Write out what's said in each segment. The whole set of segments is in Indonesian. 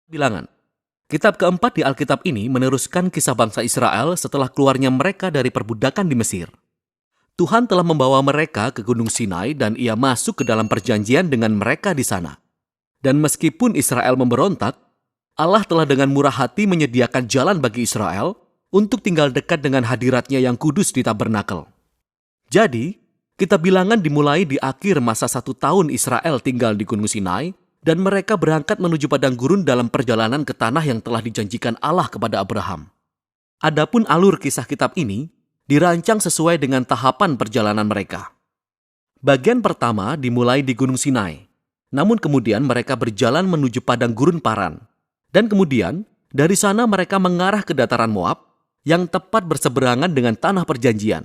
Bilangan. Kitab keempat di Alkitab ini meneruskan kisah bangsa Israel setelah keluarnya mereka dari perbudakan di Mesir. Tuhan telah membawa mereka ke Gunung Sinai dan Ia masuk ke dalam perjanjian dengan mereka di sana. Dan meskipun Israel memberontak, Allah telah dengan murah hati menyediakan jalan bagi Israel untuk tinggal dekat dengan hadirat-Nya yang kudus di tabernakel. Jadi, kitab Bilangan dimulai di akhir masa 1 tahun Israel tinggal di Gunung Sinai, dan mereka berangkat menuju padang gurun dalam perjalanan ke tanah yang telah dijanjikan Allah kepada Abraham. Adapun alur kisah kitab ini dirancang sesuai dengan tahapan perjalanan mereka. Bagian pertama dimulai di Gunung Sinai, namun kemudian mereka berjalan menuju padang gurun Paran. Dan kemudian dari sana mereka mengarah ke dataran Moab yang tepat berseberangan dengan tanah perjanjian.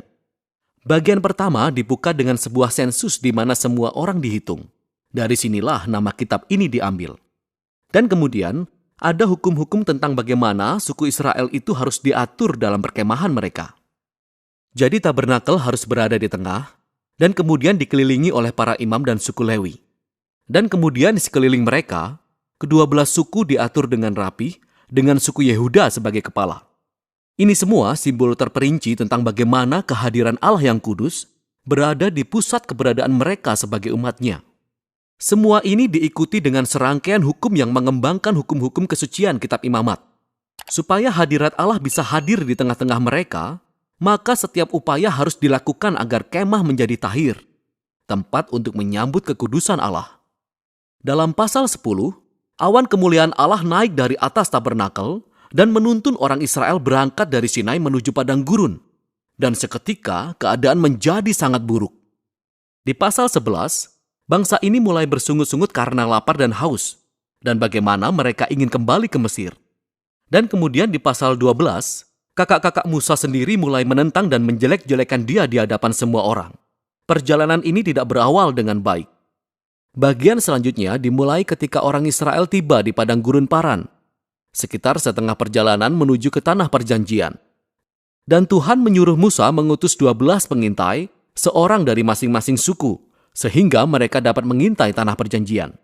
Bagian pertama dibuka dengan sebuah sensus di mana semua orang dihitung. Dari sinilah nama kitab ini diambil. Dan kemudian, ada hukum-hukum tentang bagaimana suku Israel itu harus diatur dalam perkemahan mereka. Jadi tabernakel harus berada di tengah, dan kemudian dikelilingi oleh para imam dan suku Lewi. Dan kemudian di sekeliling mereka, kedua belas suku diatur dengan rapi, dengan suku Yehuda sebagai kepala. Ini semua simbol terperinci tentang bagaimana kehadiran Allah yang kudus berada di pusat keberadaan mereka sebagai umat-Nya. Semua ini diikuti dengan serangkaian hukum yang mengembangkan hukum-hukum kesucian kitab Imamat. Supaya hadirat Allah bisa hadir di tengah-tengah mereka, maka setiap upaya harus dilakukan agar kemah menjadi tahir, tempat untuk menyambut kekudusan Allah. Dalam pasal 10, awan kemuliaan Allah naik dari atas tabernakel dan menuntun orang Israel berangkat dari Sinai menuju padang gurun. Dan seketika keadaan menjadi sangat buruk. Di pasal 11, bangsa ini mulai bersungut-sungut karena lapar dan haus, dan bagaimana mereka ingin kembali ke Mesir. Dan kemudian di pasal 12, kakak-kakak Musa sendiri mulai menentang dan menjelek-jelekan dia di hadapan semua orang. Perjalanan ini tidak berawal dengan baik. Bagian selanjutnya dimulai ketika orang Israel tiba di padang gurun Paran, sekitar setengah perjalanan menuju ke tanah perjanjian. Dan Tuhan menyuruh Musa mengutus 12 pengintai, seorang dari masing-masing suku, sehingga mereka dapat mengintai tanah perjanjian.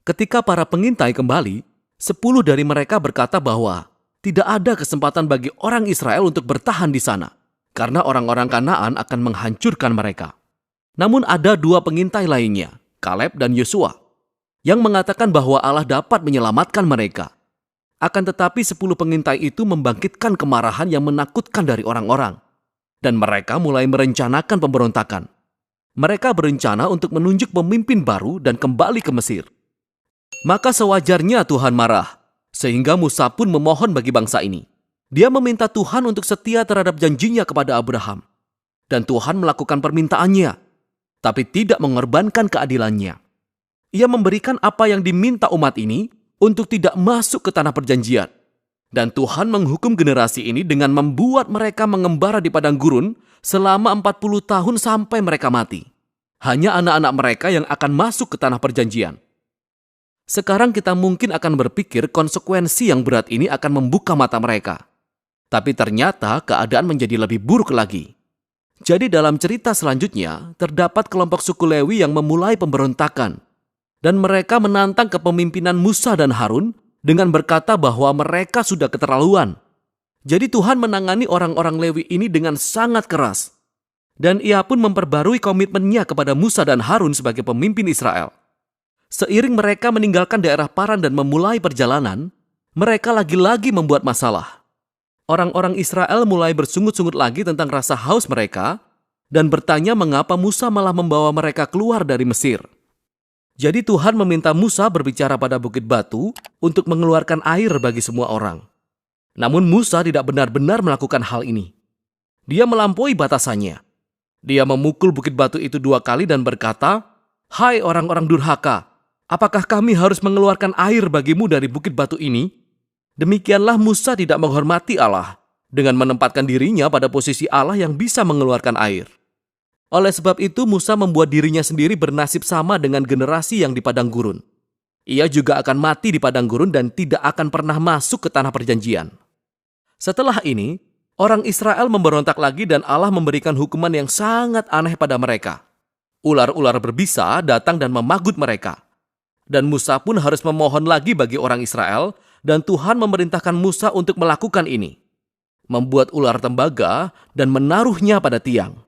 Ketika para pengintai kembali, 10 dari mereka berkata bahwa tidak ada kesempatan bagi orang Israel untuk bertahan di sana, karena orang-orang Kanaan akan menghancurkan mereka. Namun ada 2 pengintai lainnya, Kaleb dan Yosua, yang mengatakan bahwa Allah dapat menyelamatkan mereka. Akan tetapi 10 pengintai itu membangkitkan kemarahan yang menakutkan dari orang-orang, dan mereka mulai merencanakan pemberontakan. Mereka berencana untuk menunjuk pemimpin baru dan kembali ke Mesir. Maka sewajarnya Tuhan marah, sehingga Musa pun memohon bagi bangsa ini. Dia meminta Tuhan untuk setia terhadap janjinya kepada Abraham. Dan Tuhan melakukan permintaannya, tapi tidak mengorbankan keadilannya. Ia memberikan apa yang diminta umat ini untuk tidak masuk ke tanah perjanjian. Dan Tuhan menghukum generasi ini dengan membuat mereka mengembara di padang gurun selama 40 tahun sampai mereka mati. Hanya anak-anak mereka yang akan masuk ke tanah perjanjian. Sekarang kita mungkin akan berpikir konsekuensi yang berat ini akan membuka mata mereka. Tapi ternyata keadaan menjadi lebih buruk lagi. Jadi dalam cerita selanjutnya, terdapat kelompok suku Lewi yang memulai pemberontakan. Dan mereka menantang kepemimpinan Musa dan Harun dengan berkata bahwa mereka sudah keterlaluan. Jadi Tuhan menangani orang-orang Lewi ini dengan sangat keras. Dan Ia pun memperbarui komitmennya kepada Musa dan Harun sebagai pemimpin Israel. Seiring mereka meninggalkan daerah Paran dan memulai perjalanan, mereka lagi-lagi membuat masalah. Orang-orang Israel mulai bersungut-sungut lagi tentang rasa haus mereka dan bertanya mengapa Musa malah membawa mereka keluar dari Mesir. Jadi Tuhan meminta Musa berbicara pada bukit batu untuk mengeluarkan air bagi semua orang. Namun Musa tidak benar-benar melakukan hal ini. Dia melampaui batasannya. Dia memukul bukit batu itu 2 kali dan berkata, "Hai orang-orang durhaka, apakah kami harus mengeluarkan air bagimu dari bukit batu ini?" Demikianlah Musa tidak menghormati Allah dengan menempatkan dirinya pada posisi Allah yang bisa mengeluarkan air. Oleh sebab itu Musa membuat dirinya sendiri bernasib sama dengan generasi yang di padang gurun. Ia juga akan mati di padang gurun dan tidak akan pernah masuk ke tanah perjanjian. Setelah ini, orang Israel memberontak lagi dan Allah memberikan hukuman yang sangat aneh pada mereka. Ular-ular berbisa datang dan memagut mereka. Dan Musa pun harus memohon lagi bagi orang Israel, dan Tuhan memerintahkan Musa untuk melakukan ini. Membuat ular tembaga dan menaruhnya pada tiang.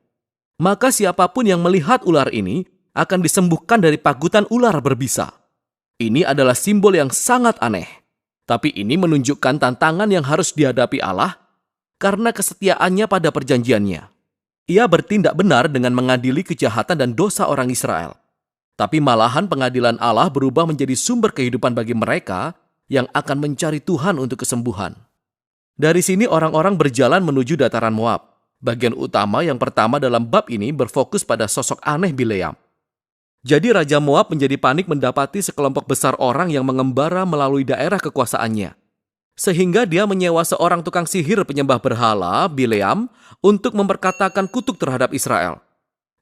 Maka siapapun yang melihat ular ini akan disembuhkan dari pagutan ular berbisa. Ini adalah simbol yang sangat aneh. Tapi ini menunjukkan tantangan yang harus dihadapi Allah karena kesetiaannya pada perjanjiannya. Ia bertindak benar dengan mengadili kejahatan dan dosa orang Israel. Tapi malahan pengadilan Allah berubah menjadi sumber kehidupan bagi mereka yang akan mencari Tuhan untuk kesembuhan. Dari sini orang-orang berjalan menuju dataran Moab. Bagian utama yang pertama dalam bab ini berfokus pada sosok aneh Bileam. Jadi Raja Moab menjadi panik mendapati sekelompok besar orang yang mengembara melalui daerah kekuasaannya. Sehingga dia menyewa seorang tukang sihir penyembah berhala, Bileam, untuk memperkatakan kutuk terhadap Israel.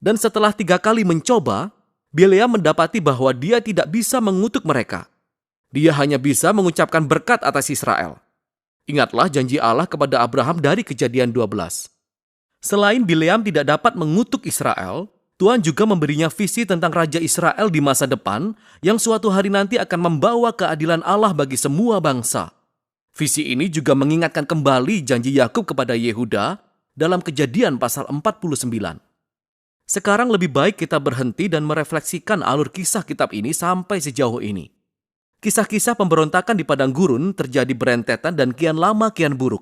Dan setelah 3 kali mencoba, Bileam mendapati bahwa dia tidak bisa mengutuk mereka. Dia hanya bisa mengucapkan berkat atas Israel. Ingatlah janji Allah kepada Abraham dari Kejadian 12. Selain Bileam tidak dapat mengutuk Israel, Tuhan juga memberinya visi tentang Raja Israel di masa depan yang suatu hari nanti akan membawa keadilan Allah bagi semua bangsa. Visi ini juga mengingatkan kembali janji Yakub kepada Yehuda dalam Kejadian pasal 49. Sekarang lebih baik kita berhenti dan merefleksikan alur kisah kitab ini sampai sejauh ini. Kisah-kisah pemberontakan di padang gurun terjadi berentetan dan kian lama kian buruk.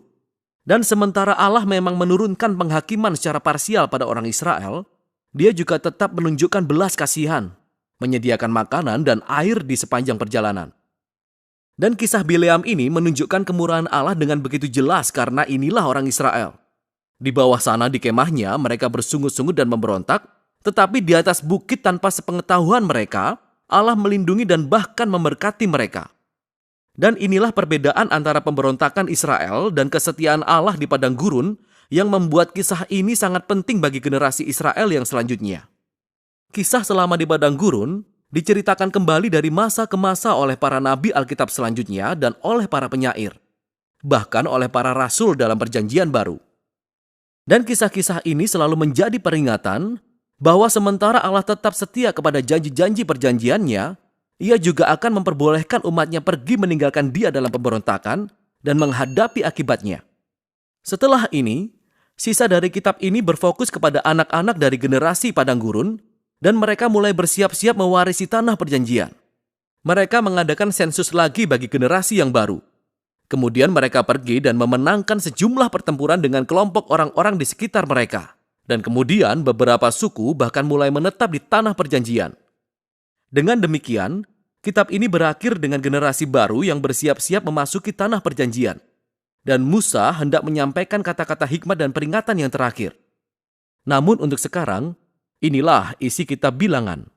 Dan sementara Allah memang menurunkan penghakiman secara parsial pada orang Israel, Dia juga tetap menunjukkan belas kasihan, menyediakan makanan dan air di sepanjang perjalanan. Dan kisah Bileam ini menunjukkan kemurahan Allah dengan begitu jelas karena inilah orang Israel. Di bawah sana di kemahnya mereka bersungut-sungut dan memberontak, tetapi di atas bukit tanpa sepengetahuan mereka, Allah melindungi dan bahkan memberkati mereka. Dan inilah perbedaan antara pemberontakan Israel dan kesetiaan Allah di padang gurun yang membuat kisah ini sangat penting bagi generasi Israel yang selanjutnya. Kisah selama di padang gurun diceritakan kembali dari masa ke masa oleh para nabi Alkitab selanjutnya dan oleh para penyair, bahkan oleh para rasul dalam perjanjian baru. Dan kisah-kisah ini selalu menjadi peringatan bahwa sementara Allah tetap setia kepada janji-janji perjanjiannya, Ia juga akan memperbolehkan umatnya pergi meninggalkan Dia dalam pemberontakan dan menghadapi akibatnya. Setelah ini, sisa dari kitab ini berfokus kepada anak-anak dari generasi padang gurun dan mereka mulai bersiap-siap mewarisi tanah perjanjian. Mereka mengadakan sensus lagi bagi generasi yang baru. Kemudian mereka pergi dan memenangkan sejumlah pertempuran dengan kelompok orang-orang di sekitar mereka. Dan kemudian beberapa suku bahkan mulai menetap di tanah perjanjian. Dengan demikian, kitab ini berakhir dengan generasi baru yang bersiap-siap memasuki tanah perjanjian. Dan Musa hendak menyampaikan kata-kata hikmat dan peringatan yang terakhir. Namun untuk sekarang, inilah isi kitab Bilangan.